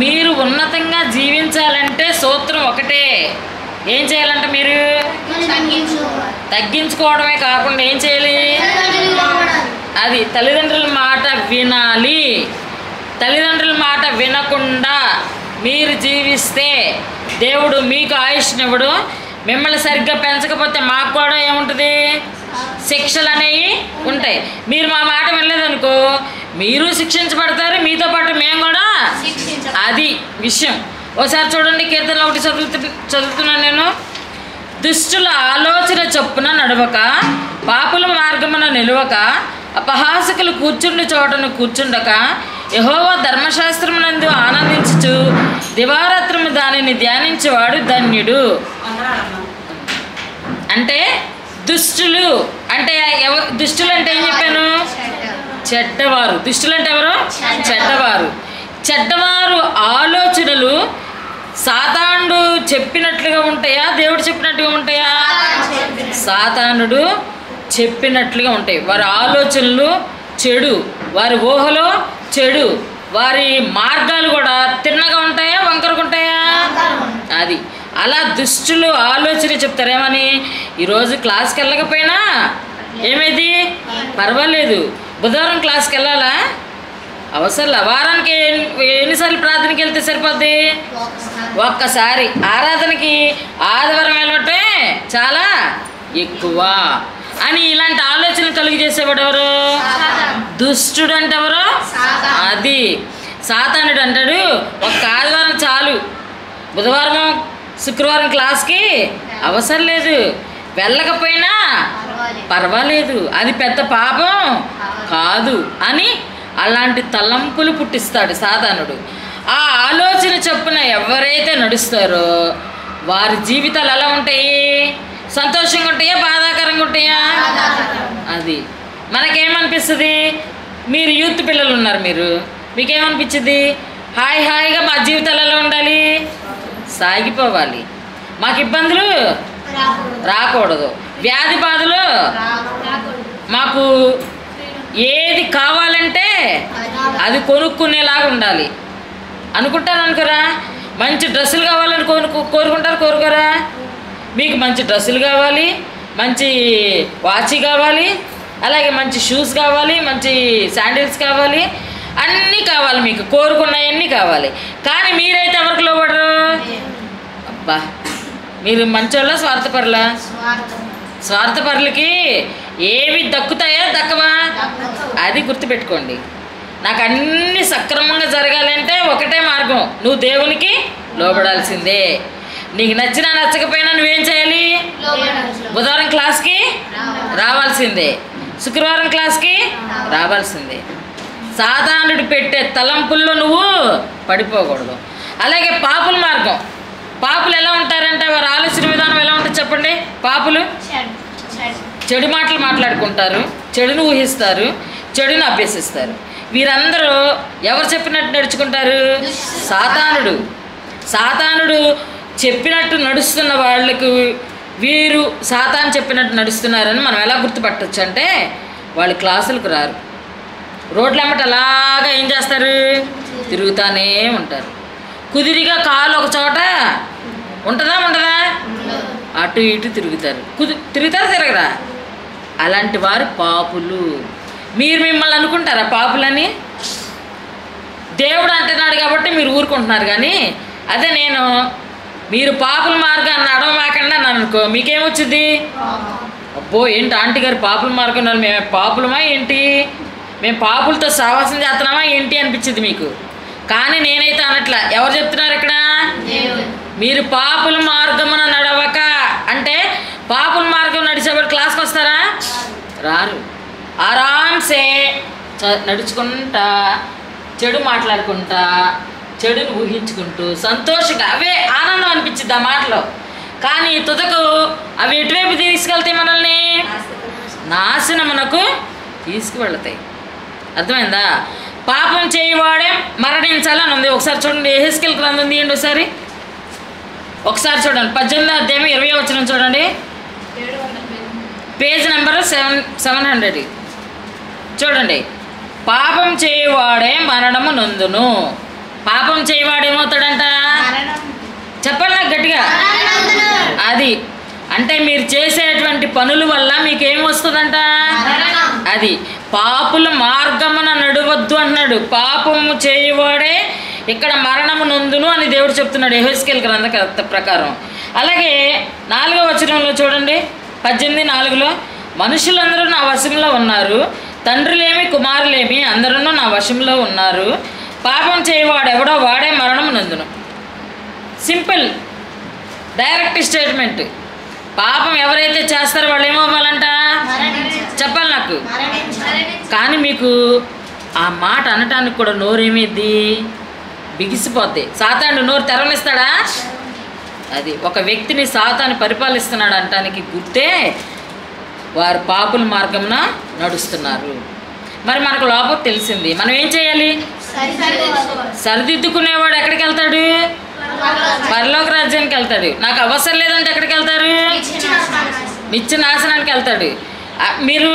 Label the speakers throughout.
Speaker 1: మీరు ఉన్నతంగా జీవించాలంటే సూత్రం ఒకటే. ఏం చేయాలంటే మీరు తగ్గించుకోవడమే కాకుండా ఏం చేయాలి? అది తల్లిదండ్రుల మాట వినాలి. తల్లిదండ్రుల మాట వినకుండా మీరు జీవిస్తే దేవుడు మీకు ఆయుష్నివ్వడు. మిమ్మల్ని సరిగ్గా పెంచకపోతే మాకు కూడా ఏముంటుంది? శిక్షలు అనేవి ఉంటాయి. మీరు మా మాట వినలేదనుకో మీరు శిక్షించబడతారు, మీతో పాటు మేము కూడా. అది విషయం. ఒకసారి చూడండి, కీర్తనలో ఒకటి చదువుతున్నాను నేను. దుష్టుల ఆలోచన చొప్పున నడవక, పాపుల మార్గమున నిలవక, అపహాసకులు కూర్చుండి చోటను కూర్చుండక, యెహోవా ధర్మశాస్త్రమునందు ఆనందించుచు దివారాత్రము దానిని ధ్యానించేవాడు ధన్యుడు. అంటే దుష్టులు అంటే దుష్టులు అంటే ఏం చెప్పాను? చెడ్డవారు. దుష్టులు అంటే ఎవరు? చెడ్డవారు. చెడ్డవారు ఆలోచనలు సాతానుడు చెప్పినట్లుగా ఉంటాయా, దేవుడు చెప్పినట్టుగా ఉంటాయా? సాతానుడు చెప్పినట్లుగా ఉంటాయి. వారి ఆలోచనలు చెడు, వారి ఊహలో చెడు, వారి మార్గాలు కూడా తిన్నగా ఉంటాయా, వంకరగా ఉంటాయా? అది అలా దుష్టులు ఆలోచన చెప్తారు. ఏమని? ఈరోజు క్లాస్కి వెళ్ళకపోయినా ఏమైంది? పర్వాలేదు, బుధవారం క్లాస్కి వెళ్ళాలా? అవసరంలా. వారానికి ఎన్నిసార్లు ప్రార్థనకి వెళ్తే సరిపోద్ది? ఒక్కసారి. ఆరాధనకి ఆదివారం వెళ్ళబట్టే చాలా ఎక్కువ అని ఇలాంటి ఆలోచన కలిగి చేసేవాడు ఎవరు? దుష్టుడు అంటే ఎవరు? అది సాతానుడు అంటాడు, ఒక్క ఆదివారం చాలు, బుధవారం శుక్రవారం క్లాస్కి అవసరం లేదు, వెళ్ళకపోయినా పర్వాలేదు, అది పెద్ద పాపం కాదు అని అలాంటి తలంపులు పుట్టిస్తాడు సాతానుడు. ఆ ఆలోచన చొప్పున ఎవరైతే నడుస్తారో వారి జీవితాలు ఎలా ఉంటాయి? సంతోషంగా ఉంటాయా, బాధాకరంగా ఉంటాయా? అది మనకేమనిపిస్తుంది? మీరు యూత్ పిల్లలు ఉన్నారు, మీకేమనిపించింది? హాయిగా మా జీవితాలు ఎలా ఉండాలి? సాగిపోవాలి. మాకు ఇబ్బందులు రాకూడదు, వ్యాధి బాధలు మాకు ఏది కావాలంటే అది కొనుక్కునేలాగా ఉండాలి అనుకుంటారు అనుకోరా? మంచి డ్రెస్సులు కావాలని కోరుకోరా? మీకు మంచి డ్రెస్సులు కావాలి, మంచి వాచ్ కావాలి, అలాగే మంచి షూస్ కావాలి, మంచి శాండిల్స్ కావాలి, అన్నీ కావాలి, మీకు కోరుకున్నవన్నీ కావాలి. కానీ మీరైతే ఎవరికి లోబడరు? అబ్బా, మీరు మంచోళ్ళ స్వార్థపరులా? స్వార్థపరులకి ఏవి దక్కుతాయా, దక్కవా? అది గుర్తుపెట్టుకోండి. నాకు అన్నీ సక్రమంగా జరగాలంటే ఒకటే మార్గం, నువ్వు దేవునికి లోబడాల్సిందే. నీకు నచ్చినా నచ్చకపోయినా నువ్వేం చేయాలి? బుధవారం క్లాస్కి రావాల్సిందే, శుక్రవారం క్లాస్కి రావాల్సిందే. సాధారణుడు పెట్టే తలంపుల్లో నువ్వు పడిపోకూడదు. అలాగే పాపుల మార్గం. పాపులు ఎలా ఉంటారంటే వారి ఆలోచన విధానం ఎలా ఉంటుంది చెప్పండి? పాపులు చెడు మాటలు మాట్లాడుకుంటారు, చెడును ఊహిస్తారు, చెడును అభ్యసిస్తారు. వీరందరూ ఎవరు చెప్పినట్టు నడుచుకుంటారు? సాతానుడు చెప్పినట్టు నడుస్తున్న వాళ్ళకు వీరు సాతాను చెప్పినట్టు నడుస్తున్నారని మనం ఎలా గుర్తుపట్టచ్చు అంటే, వాళ్ళు క్లాసులకు రారు, రోడ్ల వెంబట అలాగా ఏం చేస్తారు? తిరుగుతూనే ఉంటారు. కుదిరిగా కాలు ఒక చోట ఉండదా? అటు ఇటు తిరుగుతారు. తిరగరా? అలాంటి వారు పాపులు. మీరు మిమ్మల్ని అనుకుంటారా పాపులని? దేవుడు అంటున్నాడు కాబట్టి మీరు ఊరుకుంటున్నారు. కానీ అదే మీరు పాపుల మార్గాన్ని నడవమాకండి అని అనుకో, మీకేమొచ్చుద్ది? అబ్బో, ఏంటి ఆంటీ గారు పాపుల మార్గం, మేము పాపులమా ఏంటి, మేము పాపులతో సహవాసం చేస్తున్నామా ఏంటి అనిపించింది మీకు. కానీ నేనైతే అనట్లా. ఎవరు చెప్తున్నారు ఇక్కడ? మీరు పాపుల మార్గమున నడవక అంటే పాపుల మార్గం నడిచేవాడు క్లాస్కి వస్తారా? రారు. ఆరాంసే నడుచుకుంటా, చెడు మాట్లాడుకుంటా, చెడుని ఊహించుకుంటూ సంతోషంగా అవే ఆనందం అనిపించింది ఆ మాటలో. కానీ తుదకు అవి ఎటువైపు తీసుకెళ్తాయి? మనల్ని నాశనమునకు తీసుకువెళ్తాయి. అర్థమైందా? పాపం చేయవాడే మరణించాలని ఉంది. ఒకసారి చూడండి, యెహెజ్కేలు గ్రంథం తీయండి ఒకసారి చూడండి, 18వ అధ్యాయం 20వ వచనం చూడండి, పేజ్ నెంబర్ 700 చూడండి. పాపం చేయవాడే మరణము నొందును. పాపం చేయవాడు ఏమవుతాడంట? చెప్పండి నాకు గట్టిగా. అది అంటే మీరు చేసేటువంటి పనుల వల్ల మీకు ఏమొస్తుందంట? అది పాపుల మార్గమున నడవద్దు అన్నాడు. పాపము చేయవాడే ఇక్కడ మరణము నొందును అని దేవుడు చెప్తున్నాడు యెహెజ్కేలు గ్రంథ ప్రకారం. అలాగే 4వ వచనంలో చూడండి, 18:4లో మనుషులందరూ నా వశంలో ఉన్నారు, తండ్రులేమి కుమారులేమి అందరూ నా వశంలో ఉన్నారు, పాపం చేయవాడు ఎవడో వాడే మరణము నొందును. Simple direct statement. పాపం ఎవరైతే చేస్తారో వాళ్ళు ఏమవ్వాలంట? చెప్పాలి నాకు. కానీ మీకు ఆ మాట అనటానికి కూడా నోరేమిద్ది? బిగిసిపోద్ది. సాతాను నోరు తెరవనిస్తాడా? అది ఒక వ్యక్తిని సాతాను పరిపాలిస్తున్నాడు అంటానికి గుర్తే వారు పాపుల మార్గంన నడుస్తున్నారు. మరి మనకు లోపం తెలిసింది, మనం ఏం చేయాలి? సరిదిద్దుకునేవాడు ఎక్కడికి వెళ్తాడు? పరలోక రాజ్యానికి వెళ్తాడు. నాకు అవసరం లేదంటే ఎక్కడికి వెళ్తారు? నిత్య నాశనానికి వెళ్తాడు. మీరు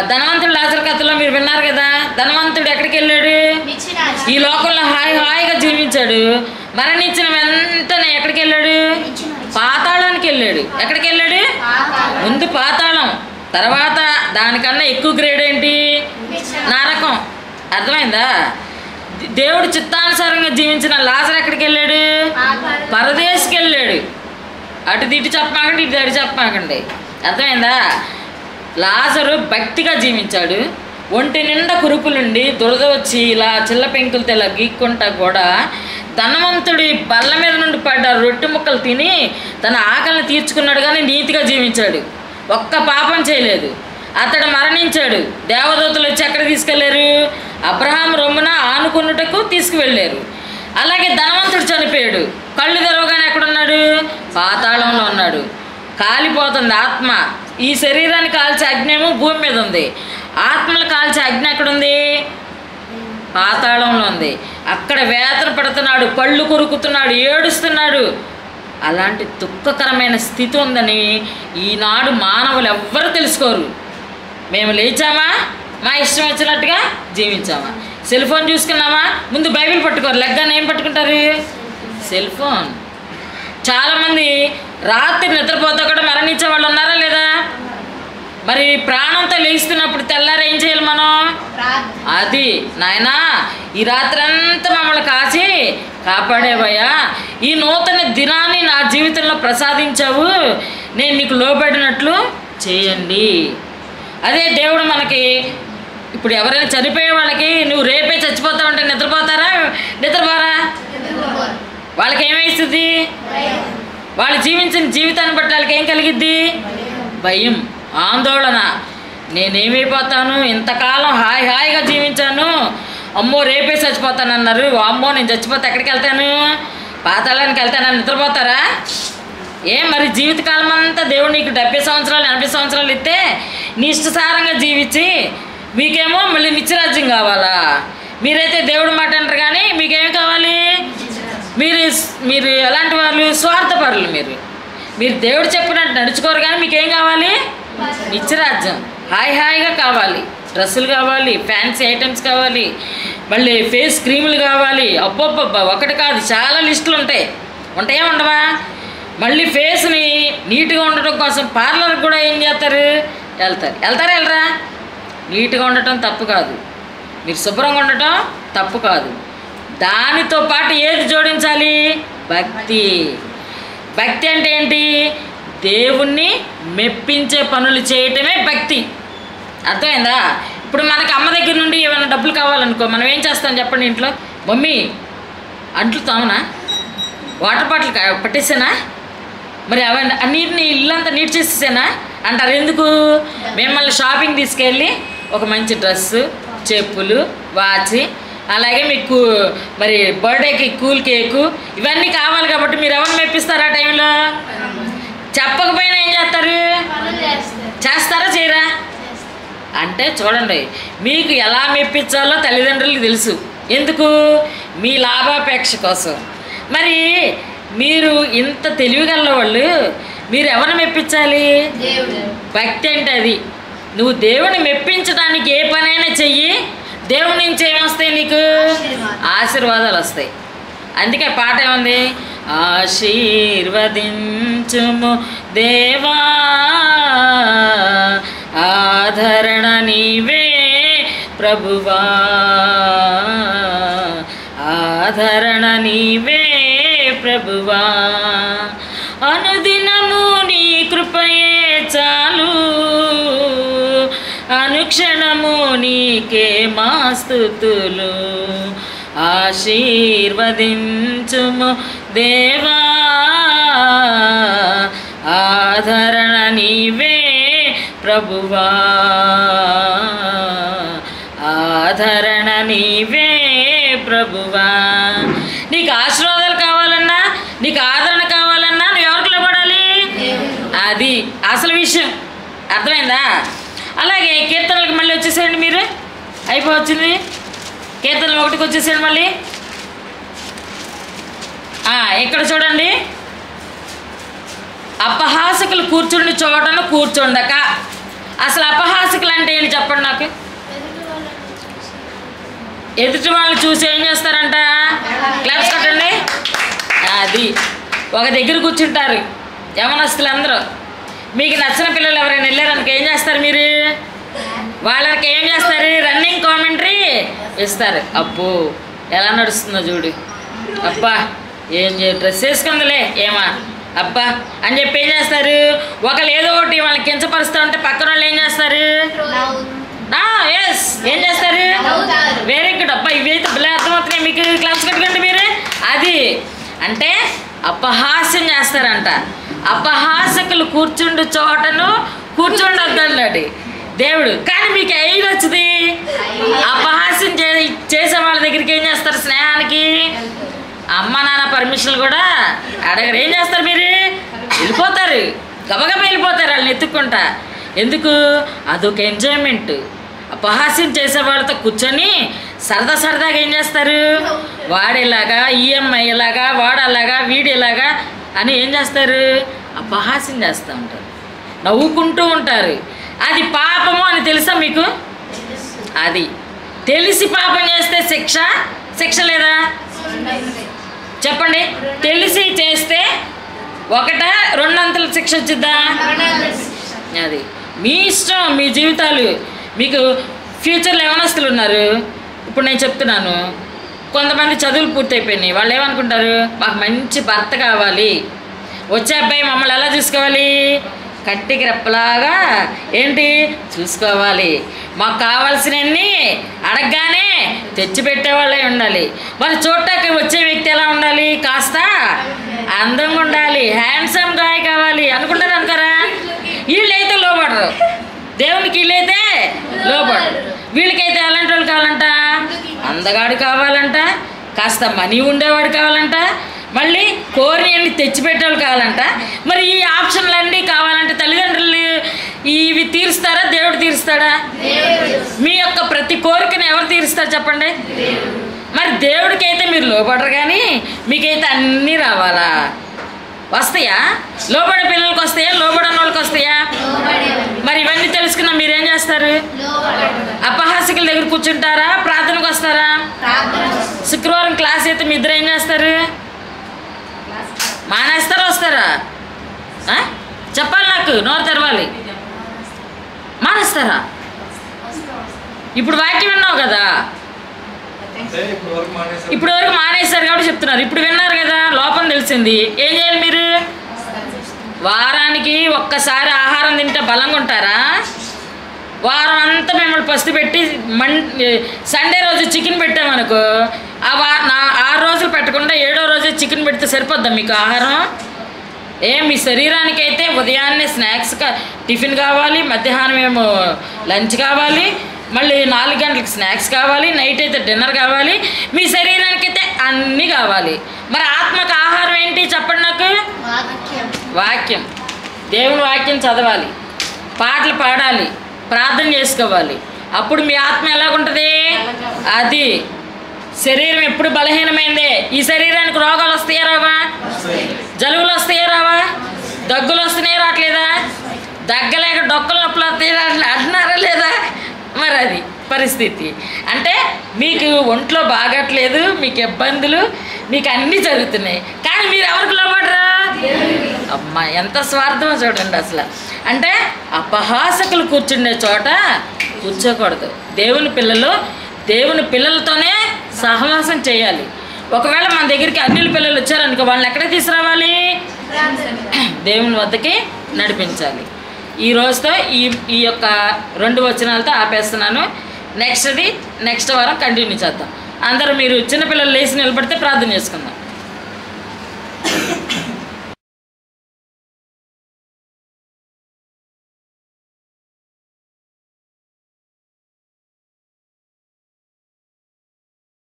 Speaker 1: ధనవంతుడు లాజరు కథలో మీరు విన్నారు కదా, ధనవంతుడు ఎక్కడికి వెళ్ళాడు? ఈ లోకంలో హాయిగా జీవించాడు. మరణించిన వెంటనే ఎక్కడికి వెళ్ళాడు? పాతాళానికి వెళ్ళాడు. ఎక్కడికి వెళ్ళాడు? ముందు పాతాళం, తర్వాత దానికన్నా ఎక్కువ గ్రేడ్ ఏంటి? నరకం. అర్థమైందా? దేవుడు చిత్తానుసారంగా జీవించిన లాజరు ఎక్కడికి వెళ్ళాడు? పరదేశికి వెళ్ళాడు. అటు ఇటు చెప్పమాకండి, ఇటు అటు చెప్పమాకండి. అర్థమైందా? లాజరు భక్తిగా జీవించాడు. ఒంటి నిండా కురుపులుండి దురద వచ్చి ఇలా చిల్ల పెంకులతో ఇలా గీక్కుంటా కూడా ధనవంతుడి బల్ల మీద నుండి పడ్డ రొట్టె ముక్కలు తిని తన ఆకలిని తీర్చుకున్నాడు. కానీ నీతిగా జీవించాడు, ఒక్క పాపం చేయలేదు. అతడు మరణించాడు. దేవదూతలు వచ్చి ఎక్కడ తీసుకెళ్లారు? అబ్రహాం రొమ్మున ఆనుకున్నటకు తీసుకువెళ్ళారు. అలాగే ధనవంతుడు చనిపోయాడు. కళ్ళు తెరవగానే ఎక్కడున్నాడు? పాతాళంలో ఉన్నాడు. కాలిపోతుంది ఆత్మ. ఈ శరీరాన్ని కాల్చే అగ్నేమో భూమి మీద ఉంది, ఆత్మలు కాల్చే అగ్ని ఎక్కడుంది? పాతాళంలో ఉంది. అక్కడ వేదన పడుతున్నాడు, పళ్ళు కొరుకుతున్నాడు, ఏడుస్తున్నాడు. అలాంటి దుఃఖకరమైన స్థితి ఉందని ఈనాడు మానవులు ఎవ్వరూ తెలుసుకోరు. మేము లేచామా, మా ఇష్టం వచ్చినట్టుగా జీవించామా, సెల్ ఫోన్ చూసుకున్నామా, ముందు బైబిల్ పట్టుకోరు, లెగ్గానే ఏం పట్టుకుంటారు? Cell phone. చాలామంది రాత్రి నిద్రపోతా కూడా మరణించే వాళ్ళు ఉన్నారా లేదా? మరి ప్రాణంతో లేస్తున్నప్పుడు తెల్లారు ఏం చేయాలి మనం? అది నాయనా ఈ రాత్రి అంతా మమ్మల్ని కాచి కాపాడేవయ్యా, ఈ నూతన దినాన్ని నా జీవితంలో ప్రసాదించావు, నేను నీకు లోబడినట్లు చేయండి. అదే దేవుడు మనకి. ఇప్పుడు ఎవరైనా చనిపోయే వాళ్ళకి నువ్వు రేపే చచ్చిపోతావంటే నిద్రపోతారా? నిద్రపోరా? వాళ్ళకి ఏమైస్తుంది? వాళ్ళు జీవించిన జీవితాన్ని బట్టి వాళ్ళకి ఏం కలిగిద్ది? భయం, ఆందోళన. నేనేమైపోతాను, ఇంతకాలం హాయిగా జీవించాను, అమ్మో రేపే చచ్చిపోతానన్నారు, అమ్మో నేను చచ్చిపోతే ఎక్కడికి వెళ్తాను? పాతాళానికి వెళ్తానని నిద్రపోతారా? మరి జీవితకాలం అంతా దేవుడు నీకు 70 సంవత్సరాలు 80 సంవత్సరాలు ఇస్తే నీ ఇష్టసారంగా జీవించి మీకేమో మళ్ళీ నిత్యరాజ్యం కావాలా? మీరైతే దేవుడు మాట అంటారు కానీ మీకేం కావాలి? మీరు ఎలాంటి వాళ్ళు? స్వార్థపరులు. మీరు దేవుడు చెప్పినట్టు నడుచుకోరు కానీ మీకేం కావాలి? నిత్యరాజ్యం. హాయిగా కావాలి, డ్రెస్సులు కావాలి, ఫ్యాన్సీ ఐటమ్స్ కావాలి, మళ్ళీ ఫేస్ క్రీములు కావాలి. అబ్బబ్బబ్బా, ఒకటి కాదు చాలా లిస్టులు ఉంటాయి. ఉంటాయా ఉండవా? మళ్ళీ ఫేస్ని నీట్గా ఉండటం కోసం పార్లర్కి కూడా ఏం చేస్తారు? వెళ్తారా వెళ్ళరా? నీట్గా ఉండటం తప్పు కాదు, మీరు శుభ్రంగా ఉండటం తప్పు కాదు. దానితో పాటు ఏది జోడించాలి? భక్తి. భక్తి అంటే ఏంటి? దేవుణ్ణి మెప్పించే పనులు చేయటమే భక్తి. అర్థమైందా? ఇప్పుడు మనకు అమ్మ దగ్గర నుండి ఏమైనా డబ్బులు కావాలనుకో, మనం ఏం చేస్తాం చెప్పండి? ఇంట్లో మమ్మీ అంట్లు తామునా, వాటర్ బాటిల్ పట్టేసానా, మరి అవన్నీ అన్నిటిని ఇల్లంతా నీట్ చేసేసానా అంటారు. ఎందుకు? మిమ్మల్ని షాపింగ్ తీసుకెళ్ళి ఒక మంచి డ్రెస్సు, చెప్పులు, వాచ్, అలాగే మీకు మరి బర్త్డేకి కూల్ కేకు ఇవన్నీ కావాలి కాబట్టి మీరు ఎవరిని మెప్పిస్తారు ఆ టైంలో? చెప్పకపోయినా ఏం చేస్తారు? చేస్తారా చేయరా? అంటే చూడండి, మీకు ఎలా మెప్పించాలో తల్లిదండ్రులకు తెలుసు. ఎందుకు? మీ లాభాపేక్ష కోసం. మరి మీరు ఇంత తెలివిగల వాళ్ళు, మీరు ఎవరిని మెప్పించాలి? భక్తి అంటే అది. నువ్వు దేవుని మెప్పించడానికి ఏ పనైనా చెయ్యి, దేవుడి నుంచి ఏమొస్తాయి నీకు? ఆశీర్వాదాలు వస్తాయి. అందుకే పాట ఏముంది? ఆశీర్వదించుము దేవా ఆదరణ నీవే ప్రభువా, ఆదరణ నీవే ప్రభువా, అనుదినము నీ కృపయే చాలు, అనుక్షణము నీకే మా స్తుతులు, ఆశీర్వదించుము దేవా ఆదరణ నీవే ప్రభువా, ఆదరణ నీవే ప్రభువా. నీకు ఆశీర్వాదాలు కావాలన్నా, నీకు ఆదరణ కావాలన్నా నువ్వు ఎవరికి లోబడాలి? అది అసలు విషయం. అర్థమైందా? అలాగే కీర్తనలకు మళ్ళీ వచ్చేసేయండి మీరు. అయిపోవచ్చింది. కీర్తనలు 1కి వచ్చేసేయండి మళ్ళీ. ఇక్కడ చూడండి, అపహాసకులు కూర్చుండి చోటను కూర్చుండక. అసలు అపహాసకులు అంటే ఏంటి చెప్పండి నాకు? ఎదుటి వాళ్ళని చూసి ఏం చేస్తారంట? క్లాప్స్ కొట్టండి. అది ఒక దగ్గర కూర్చుంటారు యవనస్తులు అందరూ. మీకు నచ్చిన పిల్లలు ఎవరైనా వెళ్ళారనుకో ఏం చేస్తారు మీరు? వాళ్ళకి ఏం చేస్తారు? రన్నింగ్ కామెంటరీ ఇస్తారు. అబ్బో ఎలా నడుస్తుందో చూడు, అబ్బా ఏం డ్రెస్ వేసుకుందిలే ఏమా అబ్బా అని చెప్పి ఏం చేస్తారు? ఒకళ్ళు ఏదో ఒకటి వాళ్ళకి కించపరుస్తూ ఉంటే పక్కన వాళ్ళు ఏం చేస్తారు? ఎస్ ఏం చేస్తారు? Very good. అబ్బా ఇవైతే భలే అర్థమవుతున్నాయి మీకు. క్లాస్ కట్టుకోండి మీరు. అది అంటే అపహాస్యం చేస్తారంట. అపహాసకులు కూర్చుండు చోటను కూర్చుండొద్దన్నాడు దేవుడు. కానీ మీకు ఏది వచ్చింది? అపహాస్యం చేసే వాళ్ళ దగ్గరికి ఏం చేస్తారు? స్నేహానికి అమ్మ నాన్న పర్మిషన్లు కూడా అడగరు. ఏం చేస్తారు మీరు? వెళ్ళిపోతారు, గబగబా వెళ్ళిపోతారు వాళ్ళని ఎత్తుక్కుంటా. ఎందుకు? అదొక ఎంజాయ్మెంట్. అపహాస్యం చేసే వాళ్ళతో కూర్చొని సరదాగా ఏం చేస్తారు? వాడేలాగా, ఈఎంఐ ఇలాగా, వాడలాగా, వీడేలాగా అని ఏం చేస్తారు? అపహాస్యం చేస్తూ ఉంటారు, నవ్వుకుంటూ ఉంటారు. అది పాపము అని తెలుసా మీకు? అది తెలిసి పాపం చేస్తే శిక్ష లేదా చెప్పండి? తెలిసి చేస్తే 2 శిక్ష వచ్చిద్దా? అది మీ ఇష్టం, మీ జీవితాలు. మీకు ఫ్యూచర్లో యవనస్తులు ఉన్నారు. ఇప్పుడు నేను చెప్తున్నాను, కొంతమంది చదువులు పూర్తయిపోయినాయి. వాళ్ళు ఏమనుకుంటారు? మాకు మంచి భర్త కావాలి, వచ్చే అబ్బాయి మమ్మల్ని ఎలా చూసుకోవాలి? కట్టికి రెప్పలాగా ఏంటి చూసుకోవాలి, మాకు కావాల్సినవన్నీ అడగగానే తెచ్చిపెట్టేవాళ్ళే ఉండాలి. మరి చూడటానికి వచ్చే వ్యక్తి ఎలా ఉండాలి? కాస్త అందంగా ఉండాలి, హ్యాండ్సమ్ గాయ్ కావాలి అనుకుంటారు అనుకోరా? వీళ్ళైతే లోపడరు దేవునికి, వీళ్ళైతే లోపడరు. వీళ్ళకైతే ఎలాంటి వాళ్ళు కావాలంట? అందగాడు కావాలంట, కాస్త మనీ ఉండేవాడు కావాలంట, మళ్ళీ కోరినవన్నీ తెచ్చిపెట్టేవాళ్ళు కావాలంట. మరి ఈ ఆప్షన్లన్నీ కావాలంటే తల్లిదండ్రులు ఇవి తీరుస్తారా? దేవుడు తీరుస్తాడా? మీ యొక్క ప్రతి కోరికను ఎవరు తీరుస్తారు చెప్పండి? మరి దేవుడికి అయితే మీరు లోపడరు, కానీ మీకైతే అన్నీ రావాలా? వస్తాయా? లోబడే పిల్లలకి వస్తాయా? లోబడని వాళ్ళకి వస్తాయా? మరి ఇవన్నీ తెలుసుకున్నా మీరేం చేస్తారు? అపహాసకుల దగ్గర కూర్చుంటారా? ప్రార్థనకు వస్తారా? శుక్రవారం క్లాస్ అయితే మీ ఇద్దరు ఏం చేస్తారు? మానేస్తారా? వస్తారా? చెప్పాలి, నాకు నోరు తెరవాలి. మానేస్తారా? ఇప్పుడు వాక్యం విన్నావు కదా, ఇప్పుడు వరకు మానేస్తారు కాబట్టి చెప్తున్నారు. ఇప్పుడు విన్నారు కదా, లోపం తెలిసింది. ఏం చేయాలి మీరు? వారానికి ఒక్కసారి ఆహారం తింటే బలంగా ఉంటారా? వారం అంతా మిమ్మల్ని పస్తు పెట్టి సండే రోజు చికెన్ పెట్టామనుకో, 6 రోజులు పెట్టకుండా 7వ రోజు చికెన్ పెడితే సరిపోద్దా మీకు ఆహారం? మీ శరీరానికి అయితే ఉదయాన్నే స్నాక్స్ టిఫిన్ కావాలి, మధ్యాహ్నం ఏమో లంచ్ కావాలి, మళ్ళీ 4 గంటలకు స్నాక్స్ కావాలి, నైట్ అయితే డిన్నర్ కావాలి. మీ శరీరానికి అయితే అన్నీ కావాలి. మరి ఆత్మకు ఆహారం ఏంటి చెప్పండి నాకు? వాక్యం. దేవుని వాక్యం చదవాలి, పాటలు పాడాలి, ప్రార్థన చేసుకోవాలి. అప్పుడు మీ ఆత్మ ఎలాగుంటుంది? అది శరీరం ఎప్పుడు బలహీనమైందే. ఈ శరీరానికి రోగాలు వస్తాయా రావా? జలుబులు వస్తాయా రావా? దగ్గులు వస్తున్నాయా రావట్లేదా? దగ్గలేక డొక్కలు నొప్పులు వస్తాయా అంటున్నారా లేదా? మరి అది పరిస్థితి. అంటే మీకు ఒంట్లో బాగట్లేదు, మీకు ఇబ్బందులు, మీకు అన్నీ జరుగుతున్నాయి, కానీ మీరు ఎవరికి లోబడరా? అమ్మా ఎంత స్వార్థమో చూడండి అసలు. అంటే అపహాసకులు కూర్చుండే చోట కూర్చోకూడదు. దేవుని పిల్లలతోనే సహవాసం చేయాలి. ఒకవేళ మన దగ్గరికి అన్యుల పిల్లలు వచ్చారనుకో, వాళ్ళని ఎక్కడ తీసుకురావాలి? దేవుని వద్దకి నడిపించాలి. ఈ రోజుతో ఈ యొక్క 2 వచనాలతో ఆపేస్తున్నాను. నెక్స్ట్ వారం కంటిన్యూ చేద్దాం. అందరూ మీరు చిన్నపిల్లలు లేచి నిలబడితే ప్రార్థన చేసుకుందాం.